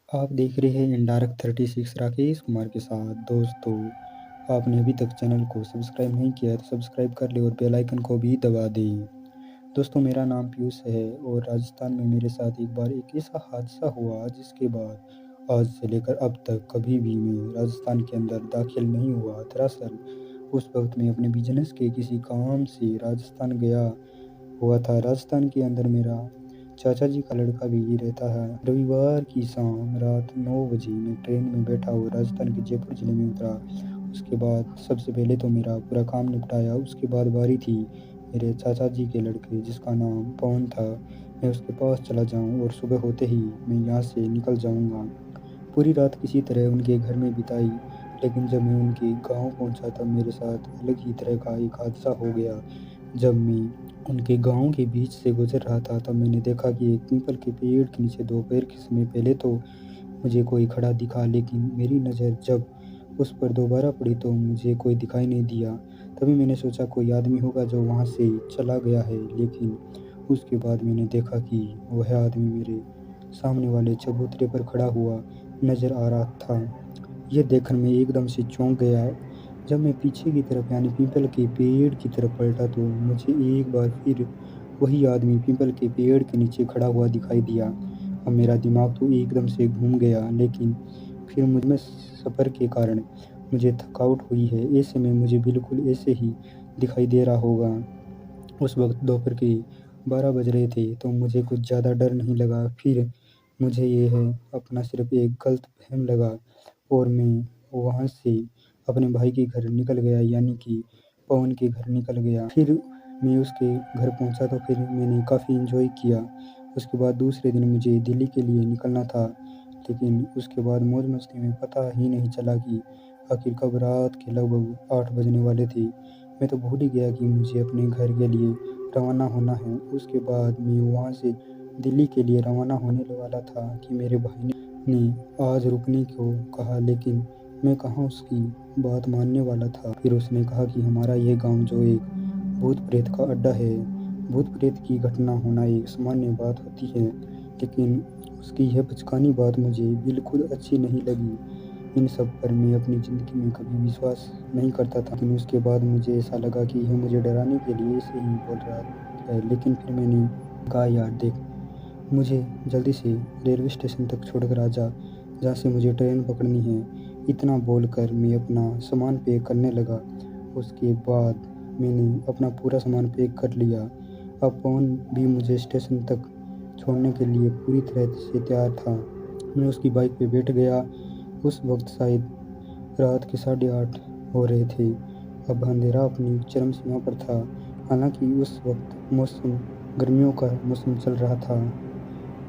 आप देख रहे हैं इनडायरेक्ट 36 राकेश कुमार के साथ। दोस्तों, आपने अभी तक चैनल को सब्सक्राइब नहीं किया है तो सब्सक्राइब कर लें और बेल आइकन को भी दबा दें। दोस्तों, मेरा नाम पीयूष है और राजस्थान में मेरे साथ एक बार एक ऐसा हादसा हुआ जिसके बाद आज से लेकर अब तक कभी भी मैं राजस्थान के अंदर दाखिल नहीं हुआ। दरअसल उस वक्त मैं अपने बिजनेस के किसी काम से राजस्थान गया हुआ था। राजस्थान के अंदर मेरा चाचा जी का लड़का भी रहता है। रविवार की शाम रात 9 बजे मैं ट्रेन में बैठा और राजस्थान के जयपुर ज़िले में उतरा। उसके बाद सबसे पहले तो मेरा पूरा काम निपटाया। उसके बाद बारी थी मेरे चाचा जी के लड़के जिसका नाम पवन था। मैं उसके पास चला जाऊँ और सुबह होते ही मैं यहाँ से निकल जाऊँगा। पूरी रात किसी तरह उनके घर में बिताई, लेकिन जब मैं उनके गाँव पहुँचा तब मेरे साथ अलग ही तरह का एक हादसा हो गया। जब मैं उनके गाँव के बीच से गुज़र रहा था तब मैंने देखा कि एक पीपल के पेड़ के नीचे दोपहर के समय पहले तो मुझे कोई खड़ा दिखा, लेकिन मेरी नज़र जब उस पर दोबारा पड़ी तो मुझे कोई दिखाई नहीं दिया। तभी मैंने सोचा कोई आदमी होगा जो वहाँ से चला गया है, लेकिन उसके बाद मैंने देखा कि वह आदमी मेरे सामने वाले चबूतरे पर खड़ा हुआ नज़र आ रहा था। ये देखकर मैं एकदम से चौंक गया। जब मैं पीछे की तरफ यानी पीपल के पेड़ की तरफ पलटा तो मुझे एक बार फिर वही आदमी पीपल के पेड़ के नीचे खड़ा हुआ दिखाई दिया। अब मेरा दिमाग तो एकदम से घूम गया, लेकिन फिर मुझ में सफ़र के कारण मुझे थकावट हुई है। ऐसे में मुझे बिल्कुल ऐसे ही दिखाई दे रहा होगा। उस वक़्त दोपहर के 12 बज रहे थे, तो मुझे कुछ ज़्यादा डर नहीं लगा। फिर मुझे ये है अपना सिर्फ़ एक गलतफ़हम लगा और मैं वहाँ से अपने भाई के घर निकल गया, यानी कि पवन के घर निकल गया। फिर मैं उसके घर पहुँचा तो फिर मैंने काफ़ी एन्जॉय किया। उसके बाद दूसरे दिन मुझे दिल्ली के लिए निकलना था, लेकिन उसके बाद मौज-मस्ती में पता ही नहीं चला कि आखिर कब रात के लगभग 8 बजने वाले थे। मैं तो भूल ही गया कि मुझे अपने घर के लिए रवाना होना है। उसके बाद मैं वहाँ से दिल्ली के लिए रवाना होने वाला था कि मेरे भाई ने आज रुकने को कहा, लेकिन मैं कहाँ उसकी बात मानने वाला था। फिर उसने कहा कि हमारा ये गाँव जो एक भूत-प्रेत का अड्डा है। भूत-प्रेत की घटना होना एक सामान्य बात होती है, लेकिन उसकी यह बचकानी बात मुझे बिल्कुल अच्छी नहीं लगी। इन सब पर मैं अपनी ज़िंदगी में कभी विश्वास नहीं करता था, लेकिन उसके बाद मुझे ऐसा लगा कि यह मुझे डराने के लिए ऐसे ही बोल रहा है। लेकिन फिर मैंने कहा, यार देख, मुझे जल्दी से रेलवे स्टेशन तक छोड़कर आ जा, जहाँ से मुझे ट्रेन पकड़नी है। इतना बोलकर मैं अपना सामान पैक करने लगा। उसके बाद मैंने अपना पूरा सामान पैक कर लिया। अब पवन भी मुझे स्टेशन तक छोड़ने के लिए पूरी तरह से तैयार था। मैं उसकी बाइक पे बैठ गया। उस वक़्त शायद रात के 8:30 हो रहे थे। अब अंधेरा अपनी चरम सीमा पर था। हालाँकि उस वक़्त मौसम गर्मियों का मौसम चल रहा था।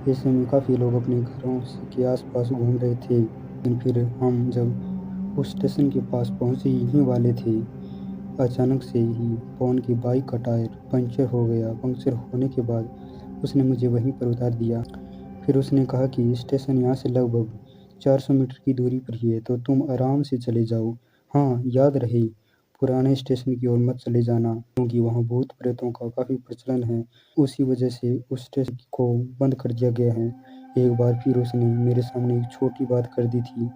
ऐसे में काफ़ी लोग अपने घरों के आस-पास घूम रहे थे। लेकिन फिर हम जब उस स्टेशन के पास पहुँचने ही वाले थे, अचानक से ही पवन की बाइक का टायर पंक्चर हो गया। पंक्चर होने के बाद उसने मुझे वहीं पर उतार दिया। फिर उसने कहा कि स्टेशन यहाँ से लगभग 400 मीटर की दूरी पर ही है, तो तुम आराम से चले जाओ। हाँ, याद रहे पुराने स्टेशन की ओर मत चले जाना, क्योंकि वहाँ भूत-प्रेतों का काफ़ी प्रचलन है। उसी वजह से उस स्टेशन को बंद कर दिया गया है। एक बार फिर उसने मेरे सामने एक छोटी बात कर दी थी।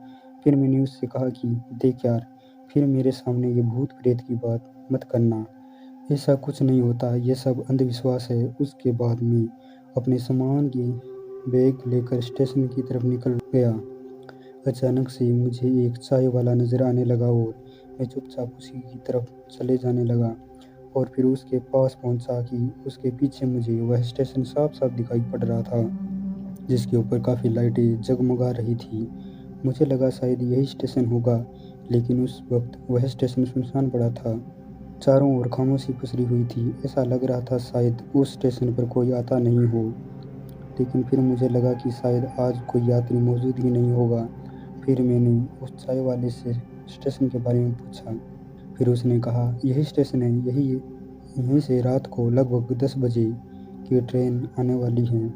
फिर मैंने उससे कहा कि देख यार, फिर मेरे सामने ये भूत-प्रेत की बात मत करना। ऐसा कुछ नहीं होता, ये सब अंधविश्वास है। उसके बाद मैं अपने सामान की बैग लेकर स्टेशन की तरफ निकल गया। अचानक से मुझे एक चाय वाला नज़र आने लगा और मैं चुपचाप उसी की तरफ चले जाने लगा और फिर उसके पास पहुंचा कि उसके पीछे मुझे वह स्टेशन साफ-साफ दिखाई पड़ रहा था, जिसके ऊपर काफ़ी लाइटें जगमगा रही थी। मुझे लगा शायद यही स्टेशन होगा, लेकिन उस वक़्त वह स्टेशन सुनसान पड़ा था। चारों ओर खामोशी पसरी हुई थी। ऐसा लग रहा था शायद उस स्टेशन पर कोई आता नहीं हो। लेकिन फिर मुझे लगा कि शायद आज कोई यात्री मौजूद ही नहीं होगा। फिर मैंने उस चाय वाले से स्टेशन के बारे में पूछा। फिर उसने कहा, यही स्टेशन है, यहीं से रात को लगभग 10 बजे की ट्रेन आने वाली है,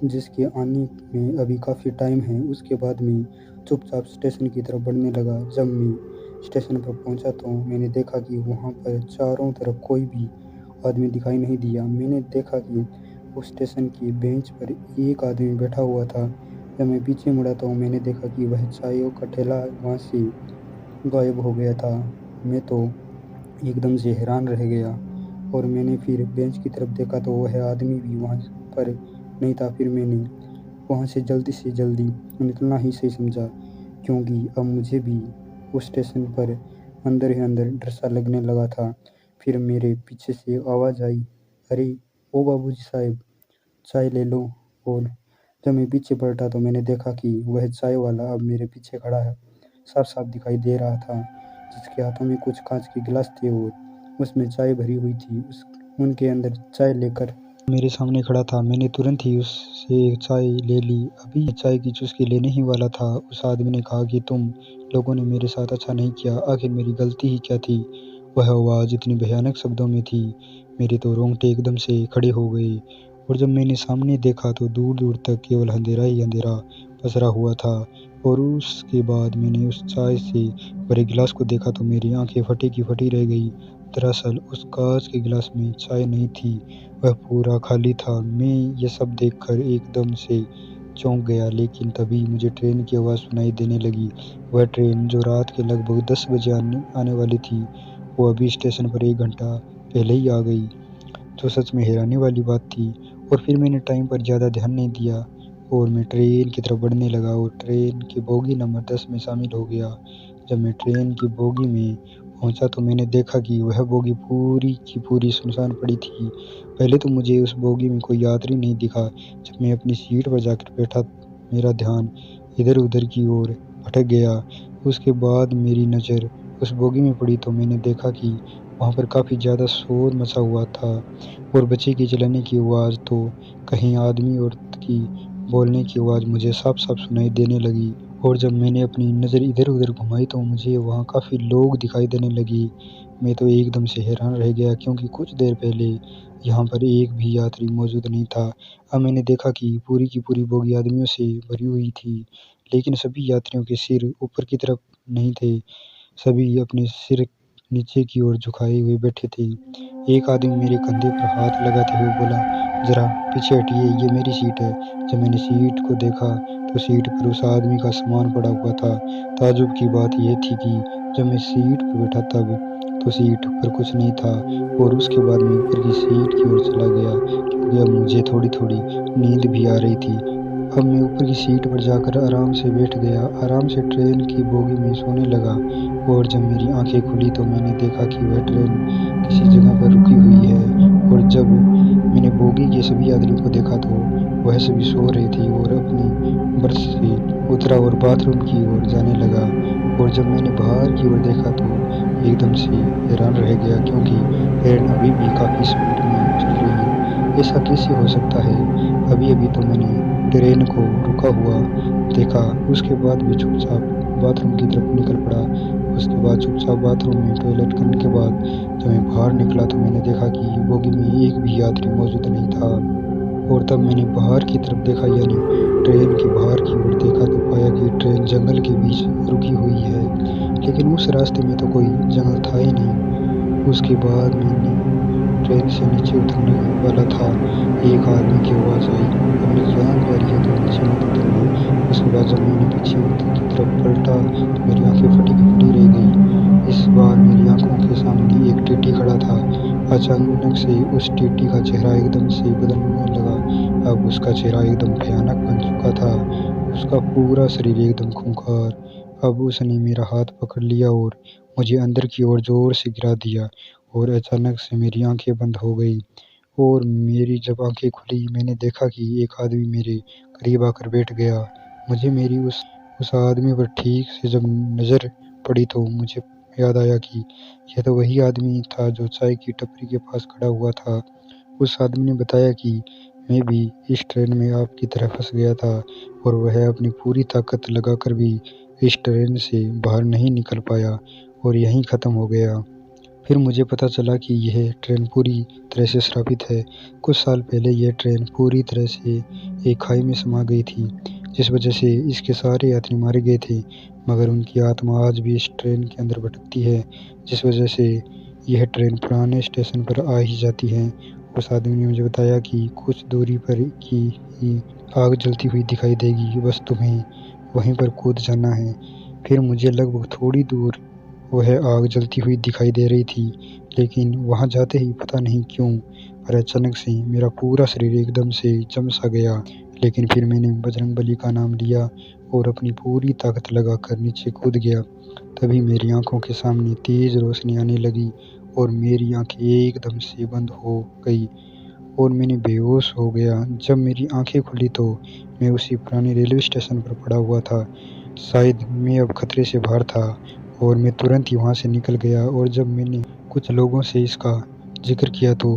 जिसके आने में अभी काफ़ी टाइम है। उसके बाद मैं चुपचाप स्टेशन की तरफ बढ़ने लगा। जब मैं स्टेशन पर पहुंचा तो मैंने देखा कि वहाँ पर चारों तरफ कोई भी आदमी दिखाई नहीं दिया। मैंने देखा कि उस स्टेशन की बेंच पर एक आदमी बैठा हुआ था, जब मैं पीछे मुड़ा तो मैंने देखा कि वह चायों का ठेला वहाँ से गायब हो गया था। मैं तो एकदम से हैरान रह गया और मैंने फिर बेंच की तरफ देखा तो वह आदमी भी वहाँ पर नहीं था। फिर मैंने वहाँ से जल्दी निकलना ही सही समझा, क्योंकि अब मुझे भी उस स्टेशन पर अंदर ही अंदर डर सा लगने लगा था। फिर मेरे पीछे से आवाज़ आई, "अरे ओ बाबूजी साहब, चाय ले लो।" और जब मैं पीछे पलटा तो मैंने देखा कि वह चाय वाला अब मेरे पीछे खड़ा है, साफ-साफ दिखाई दे रहा था, जिसके हाथों में कुछ काँच के गिलास थे और उसमें चाय भरी हुई थी। उनके अंदर चाय लेकर मेरे सामने खड़ा था। मैंने तुरंत ही उससे चाय ले ली। अभी चाय की चुस्की लेने ही वाला था, उस आदमी ने कहा कि तुम लोगों ने मेरे साथ अच्छा नहीं किया, आखिर मेरी गलती ही क्या थी? वह आवाज़ इतनी भयानक शब्दों में थी, मेरे तो रोंगटे एकदम से खड़े हो गए। और जब मैंने सामने देखा तो दूर-दूर तक केवल अंधेरा ही अंधेरा पसरा हुआ था। और उसके बाद मैंने उस चाय से भरे गिलास को देखा तो मेरी आँखें फटी की फटी रह गई। दरअसल उस काँच के गिलास में चाय नहीं थी, वह पूरा खाली था। मैं ये सब देखकर एकदम से चौंक गया, लेकिन तभी मुझे ट्रेन की आवाज़ सुनाई देने लगी। वह ट्रेन जो रात के लगभग 10 बजे आने वाली थी, वो अभी स्टेशन पर 1 घंटा पहले ही आ गई, जो सच में हैरानी वाली बात थी। और फिर मैंने टाइम पर ज़्यादा ध्यान नहीं दिया और मैं ट्रेन की तरफ बढ़ने लगा और ट्रेन की बोगी नंबर 10 में शामिल हो गया। जब मैं ट्रेन की बोगी में पहुँचा तो मैंने देखा कि वह बोगी पूरी की पूरी सुनसान पड़ी थी। पहले तो मुझे उस बोगी में कोई यात्री नहीं दिखा। जब मैं अपनी सीट पर जाकर बैठा, मेरा ध्यान इधर-उधर की ओर भटक गया। उसके बाद मेरी नज़र उस बोगी में पड़ी तो मैंने देखा कि वहाँ पर काफ़ी ज़्यादा शोर मचा हुआ था और बच्चे की चिल्लाने की आवाज़ तो कहीं आदमी औरत की बोलने की आवाज़ मुझे साफ-साफ सुनाई देने लगी। और जब मैंने अपनी नज़र इधर-उधर घुमाई तो मुझे वहाँ काफ़ी लोग दिखाई देने लगे। मैं तो एकदम से हैरान रह गया, क्योंकि कुछ देर पहले यहाँ पर एक भी यात्री मौजूद नहीं था। अब मैंने देखा कि पूरी की पूरी बोगी आदमियों से भरी हुई थी, लेकिन सभी यात्रियों के सिर ऊपर की तरफ नहीं थे। सभी अपने सिर नीचे की ओर झुकाए हुए बैठे थे। एक आदमी मेरे कंधे पर हाथ लगाते हुए बोला, "ज़रा पीछे हटिए, ये मेरी सीट है।" जब मैंने सीट को देखा तो सीट पर उस आदमी का सामान पड़ा हुआ था। ताज्जुब की बात यह थी कि जब मैं सीट पर बैठा तब तो सीट पर कुछ नहीं था। और उसके बाद मैं ऊपर की सीट की ओर चला गया, क्योंकि अब मुझे थोड़ी-थोड़ी नींद भी आ रही थी। अब मैं ऊपर की सीट पर जाकर आराम से बैठ गया, आराम से ट्रेन की बोगी में सोने लगा। और जब मेरी आँखें खुली तो मैंने देखा कि वह ट्रेन किसी जगह पर रुकी हुई है। और जब मैंने बोगी के सभी यात्रियों को देखा तो वह सभी सो रहे थे और अपनी बर्थ से उतरा और बाथरूम की ओर जाने लगा। और जब मैंने बाहर की ओर देखा तो एकदम से हैरान रह गया, क्योंकि ट्रेन अभी भी काफ़ी स्पीड में चल रही है। ऐसा कैसे हो सकता है? अभी-अभी तो मैंने ट्रेन को रुका हुआ देखा। उसके बाद भी चुपचाप बाथरूम की तरफ निकल पड़ा। उसके बाद चुपचाप बाथरूम में टॉयलेट करने के बाद जब मैं बाहर निकला तो मैंने देखा कि बोगी में एक भी यात्री मौजूद नहीं था। और तब मैंने बाहर की तरफ देखा, यानी ट्रेन के बाहर की ओर देखा तो पाया कि ट्रेन जंगल के बीच रुकी हुई है, लेकिन उस रास्ते में तो कोई जंगल था ही नहीं। उसके बाद मैंने ट्रेन से नीचे उतरने वाला था, एक आदमी की आवाज़ आई, "अपनी जान प्यारी है तो नीचे मत उतरना।" उसके बाद जब मैंने पीछे की तरफ पलटा तो मेरी आँखें फटी की फटी रह गई। इस बार मेरी आँखों के सामने एक टीटी खड़ा था। अचानक से उस टीटी का चेहरा एकदम से बदलने लगा। अब उसका चेहरा एकदम भयानक बन चुका था, उसका पूरा शरीर एकदम खूंखार। अब उसने मेरा हाथ पकड़ लिया और मुझे अंदर की ओर ज़ोर से गिरा दिया और अचानक से मेरी आँखें बंद हो गई। और मेरी जब आँखें खुली मैंने देखा कि एक आदमी मेरे करीब आकर बैठ गया। मुझे मेरी उस आदमी पर ठीक से जब नज़र पड़ी तो मुझे याद आया कि यह तो वही आदमी था जो चाय की टपरी के पास खड़ा हुआ था। उस आदमी ने बताया कि मैं भी इस ट्रेन में आपकी तरह फँस गया था और वह अपनी पूरी ताकत लगाकर भी इस ट्रेन से बाहर नहीं निकल पाया और यहीं ख़त्म हो गया। फिर मुझे पता चला कि यह ट्रेन पूरी तरह से श्रापित है। कुछ साल पहले यह ट्रेन पूरी तरह से एक खाई में समा गई थी, जिस वजह से इसके सारे यात्री मारे गए थे, मगर उनकी आत्मा आज भी इस ट्रेन के अंदर भटकती है, जिस वजह से यह ट्रेन पुराने स्टेशन पर आ ही जाती है उस आदमी ने मुझे बताया कि कुछ दूरी पर की ही आग जलती हुई दिखाई देगी, बस तुम्हें वहीं पर कूद जाना है। फिर मुझे लगभग थोड़ी दूर वह आग जलती हुई दिखाई दे रही थी, लेकिन वहाँ जाते ही पता नहीं क्यों पर अचानक से मेरा पूरा शरीर एकदम से जम सा गया। लेकिन फिर मैंने बजरंगबली का नाम लिया और अपनी पूरी ताकत लगाकर नीचे कूद गया। तभी मेरी आँखों के सामने तेज़ रोशनी आने लगी और मेरी आँखें एकदम से बंद हो गई और मैंने बेहोश हो गया। जब मेरी आँखें खुली तो मैं उसी पुराने रेलवे स्टेशन पर पड़ा हुआ था। शायद मैं अब खतरे से बाहर था और मैं तुरंत ही वहाँ से निकल गया और जब मैंने कुछ लोगों से इसका ज़िक्र किया तो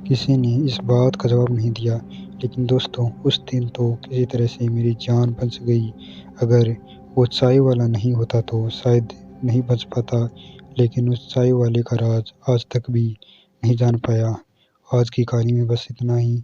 किसी ने इस बात का जवाब नहीं दिया। लेकिन दोस्तों, उस दिन तो किसी तरह से मेरी जान बच गई। अगर वो चाय वाला नहीं होता तो शायद नहीं बच पाता, लेकिन उस चाय वाले का राज आज तक भी नहीं जान पाया। आज की कहानी में बस इतना ही।